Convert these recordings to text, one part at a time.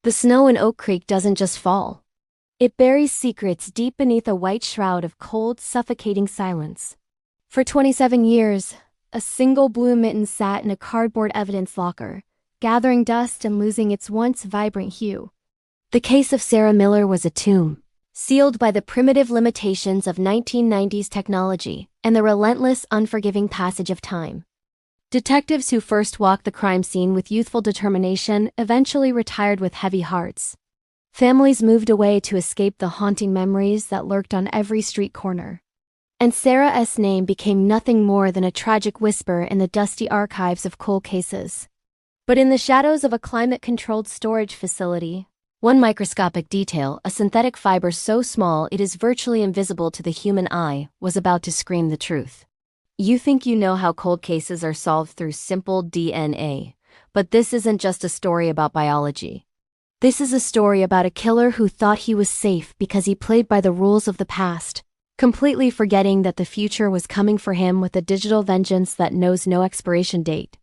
The snow in Oak Creek doesn't just fall. It buries secrets deep beneath a white shroud of cold, suffocating silence. For 27 years, a single blue mitten sat in a cardboard evidence locker, gathering dust and losing its once vibrant hue. The case of Sarah Miller was a tomb, sealed by the primitive limitations of 1990s technology and the relentless, unforgiving passage of time. Detectives who first walked the crime scene with youthful determination eventually retired with heavy hearts. Families moved away to escape the haunting memories that lurked on every street corner. And Sarah's name became nothing more than a tragic whisper in the dusty archives of cold cases. But in the shadows of a climate-controlled storage facility, one microscopic detail, a synthetic fiber so small it is virtually invisible to the human eye, was about to scream the truth. You think you know how cold cases are solved through simple DNA, but this isn't just a story about biology. This is a story about a killer who thought he was safe because he played by the rules of the past, completely forgetting that the future was coming for him with a digital vengeance that knows no expiration date.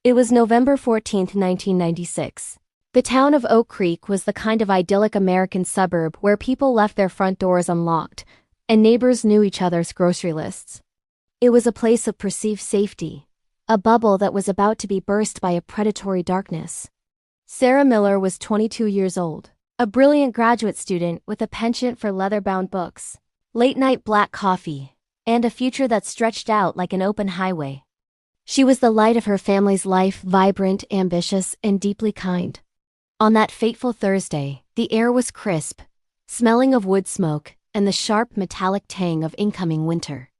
It was November 14, 1996. The town of Oak Creek was the kind of idyllic American suburb where people left their front doors unlocked, and neighbors knew each other's grocery lists. It was a place of perceived safety, a bubble that was about to be burst by a predatory darkness. Sarah Miller was 22 years old, a brilliant graduate student with a penchant for leather-bound books, late-night black coffee, and a future that stretched out like an open highway. She was the light of her family's life, vibrant, ambitious, and deeply kind. On that fateful Thursday, the air was crisp, smelling of wood smoke and the sharp metallic tang of incoming winter.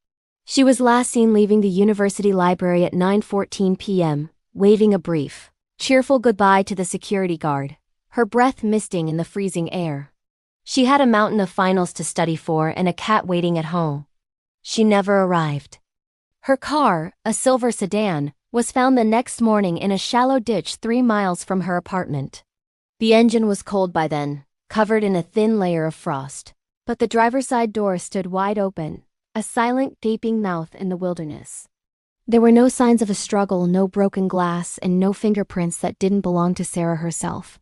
She was last seen leaving the university library at 9:14 p.m., waving a brief, cheerful goodbye to the security guard, her breath misting in the freezing air. She had a mountain of finals to study for and a cat waiting at home. She never arrived. Her car, a silver sedan, was found the next morning in a shallow ditch 3 miles from her apartment. The engine was cold by then, covered in a thin layer of frost, but the driver's side door stood wide open, a silent, gaping mouth in the wilderness. There were no signs of a struggle, no broken glass, and no fingerprints that didn't belong to Sarah herself.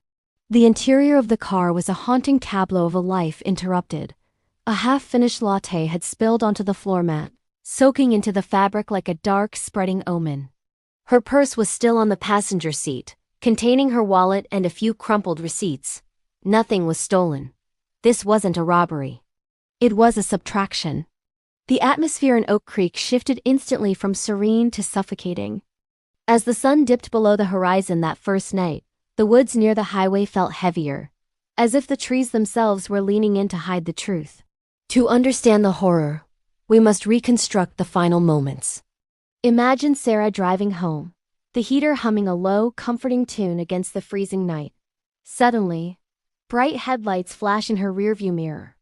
The interior of the car was a haunting tableau of a life interrupted. A half-finished latte had spilled onto the floor mat, soaking into the fabric like a dark, spreading omen. Her purse was still on the passenger seat, containing her wallet and a few crumpled receipts. Nothing was stolen. This wasn't a robbery. It was a subtraction. The atmosphere in Oak Creek shifted instantly from serene to suffocating. As the sun dipped below the horizon that first night, the woods near the highway felt heavier, as if the trees themselves were leaning in to hide the truth. To understand the horror, we must reconstruct the final moments. Imagine Sarah driving home, the heater humming a low, comforting tune against the freezing night. Suddenly, bright headlights flash in her rearview mirror.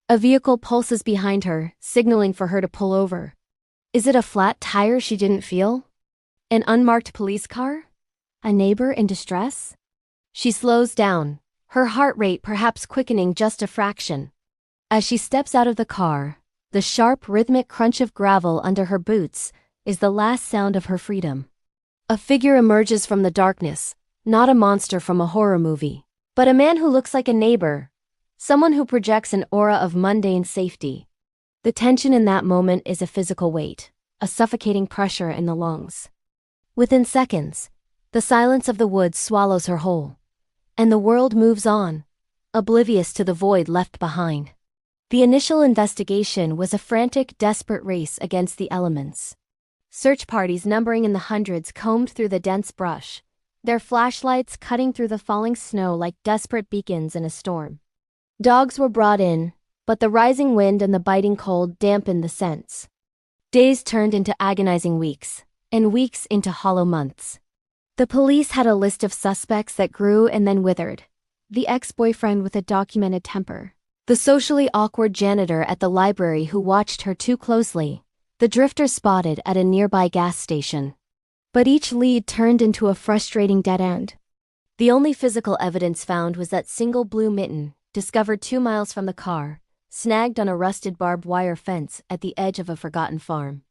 A vehicle pulses behind her, signaling for her to pull over. Is it a flat tire she didn't feel? An unmarked police car? A neighbor in distress? She slows down, her heart rate perhaps quickening just a fraction. As she steps out of the car, the sharp, rhythmic crunch of gravel under her boots is the last sound of her freedom. A figure emerges from the darkness, not a monster from a horror movie, but a man who looks like a neighbor. Someone who projects an aura of mundane safety. The tension in that moment is a physical weight, a suffocating pressure in the lungs. Within seconds, the silence of the woods swallows her whole, and the world moves on, oblivious to the void left behind. The initial investigation was a frantic, desperate race against the elements. Search parties numbering in the hundreds combed through the dense brush, their flashlights cutting through the falling snow like desperate beacons in a storm. Dogs were brought in, but the rising wind and the biting cold dampened the scents. Days turned into agonizing weeks, and weeks into hollow months. The police had a list of suspects that grew and then withered. The ex-boyfriend with a documented temper, the socially awkward janitor at the library who watched her too closely, the drifter spotted at a nearby gas station. But each lead turned into a frustrating dead end. The only physical evidence found was that single blue mitten, discovered 2 miles from the car, snagged on a rusted barbed wire fence at the edge of a forgotten farm.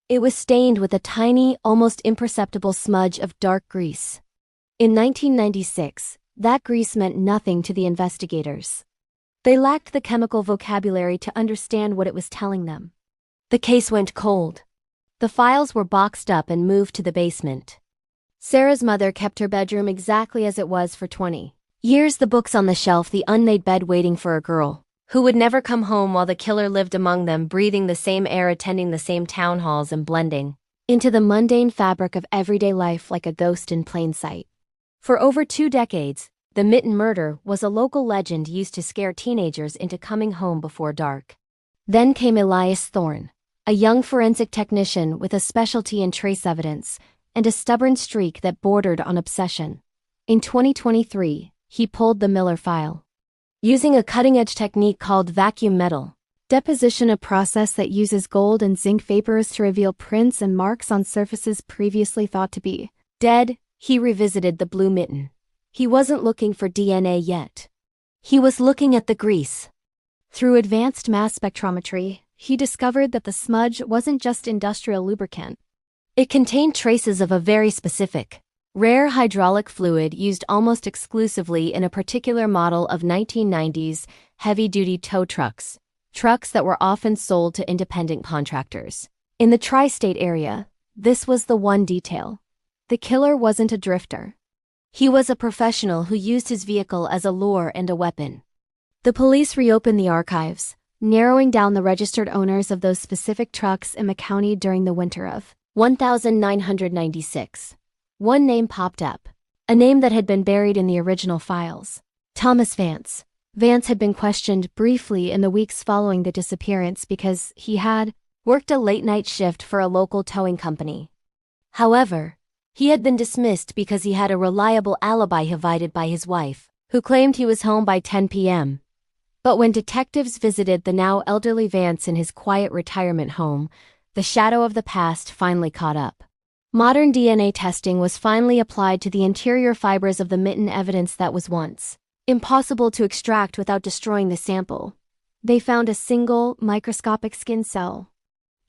It was stained with a tiny, almost imperceptible smudge of dark grease. In 1996, That grease meant nothing to the investigators. They lacked the chemical vocabulary to understand what it was telling them. The case went cold. The files were boxed up and moved to the basement. Sarah's mother kept her bedroom exactly as it was for 20 years, the books on the shelf, the unmade bed waiting for a girl who would never come home while the killer lived among them, breathing the same air, attending the same town halls, and blending into the mundane fabric of everyday life like a ghost in plain sight. For over 2 decades, the Mitten murder was a local legend used to scare teenagers into coming home before dark. Then came Elias Thorne, a young forensic technician with a specialty in trace evidence and a stubborn streak that bordered on obsession. In 2023, he pulled the Miller file. Using a cutting-edge technique called vacuum metal deposition, a process that uses gold and zinc vapors to reveal prints and marks on surfaces previously thought to be dead, he revisited the blue mitten. He wasn't looking for DNA yet. He was looking at the grease. Through advanced mass spectrometry, he discovered that the smudge wasn't just industrial lubricant. It contained traces of a very specific, rare hydraulic fluid used almost exclusively in a particular model of 1990s heavy-duty tow trucks that were often sold to independent contractors. In the tri-state area, this was the one detail. The killer wasn't a drifter. He was a professional who used his vehicle as a lure and a weapon. The police reopened the archives, narrowing down the registered owners of those specific trucks in the county during the winter of 1996. One name popped up, a name that had been buried in the original files. Thomas Vance. Vance had been questioned briefly in the weeks following the disappearance because he had worked a late-night shift for a local towing company. However, he had been dismissed because he had a reliable alibi provided by his wife, who claimed he was home by 10 p.m. But when detectives visited the now elderly Vance in his quiet retirement home, the shadow of the past finally caught up. Modern DNA testing was finally applied to the interior fibers of the mitten, evidence that was once impossible to extract without destroying the sample. They found a single, microscopic skin cell.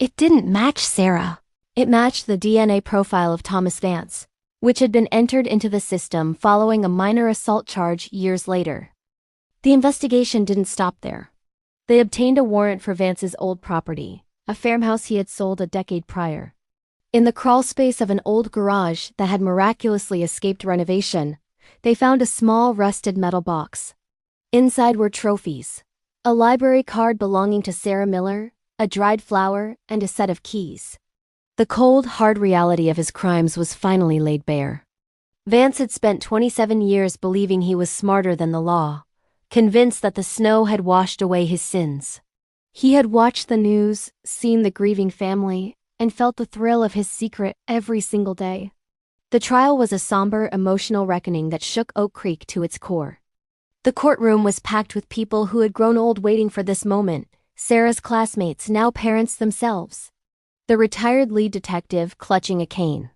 It didn't match Sarah. It matched the DNA profile of Thomas Vance, which had been entered into the system following a minor assault charge years later. The investigation didn't stop there. They obtained a warrant for Vance's old property, a farmhouse he had sold a decade prior. In the crawlspace of an old garage that had miraculously escaped renovation, they found a small rusted metal box. Inside were trophies, a library card belonging to Sarah Miller, a dried flower, and a set of keys. The cold, hard reality of his crimes was finally laid bare. Vance had spent 27 years believing he was smarter than the law, convinced that the snow had washed away his sins. He had watched the news, seen the grieving family, and felt the thrill of his secret every single day. The trial was a somber, emotional reckoning that shook Oak Creek to its core. The courtroom was packed with people who had grown old waiting for this moment, Sarah's classmates, now parents themselves. The retired lead detective clutching a cane.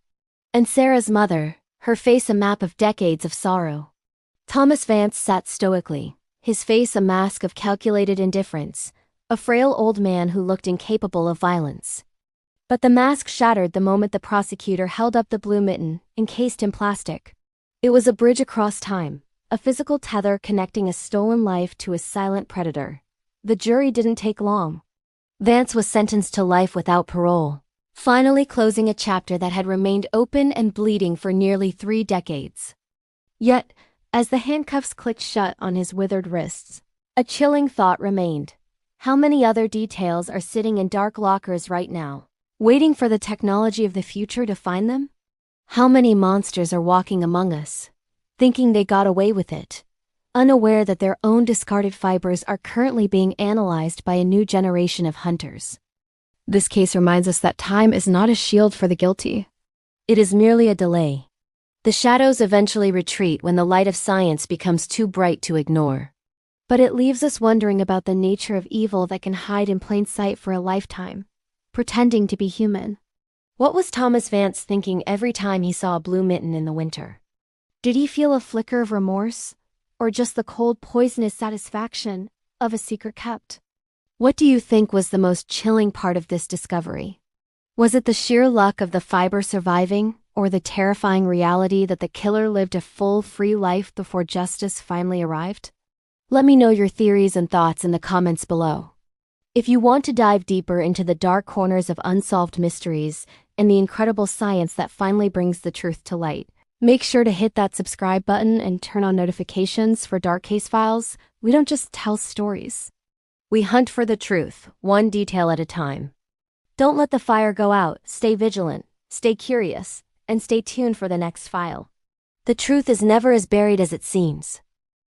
And Sarah's mother, her face a map of decades of sorrow. Thomas Vance sat stoically, his face a mask of calculated indifference, a frail old man who looked incapable of violence. But the mask shattered the moment the prosecutor held up the blue mitten, encased in plastic. It was a bridge across time, a physical tether connecting a stolen life to a silent predator. The jury didn't take long. Vance was sentenced to life without parole, finally closing a chapter that had remained open and bleeding for nearly 3 decades. Yet, as the handcuffs clicked shut on his withered wrists, a chilling thought remained. How many other details are sitting in dark lockers right now, waiting for the technology of the future to find them? How many monsters are walking among us, thinking they got away with it, unaware that their own discarded fibers are currently being analyzed by a new generation of hunters? This case reminds us that time is not a shield for the guilty. It is merely a delay. The shadows eventually retreat when the light of science becomes too bright to ignore. But it leaves us wondering about the nature of evil that can hide in plain sight for a lifetime, pretending to be human. What was Thomas Vance thinking every time he saw a blue mitten in the winter? Did he feel a flicker of remorse, or just the cold, poisonous satisfaction of a secret kept? What do you think was the most chilling part of this discovery? Was it the sheer luck of the fiber surviving, Or the terrifying reality that the killer lived a full, free life before justice finally arrived? Let me know your theories and thoughts in the comments below. If you want to dive deeper into the dark corners of unsolved mysteries and the incredible science that finally brings the truth to light, make sure to hit that subscribe button and turn on notifications for Dark Case Files. We don't just tell stories. We hunt for the truth, one detail at a time. Don't let the fire go out. Stay vigilant, stay curious, and stay tuned for the next file. The truth is never as buried as it seems.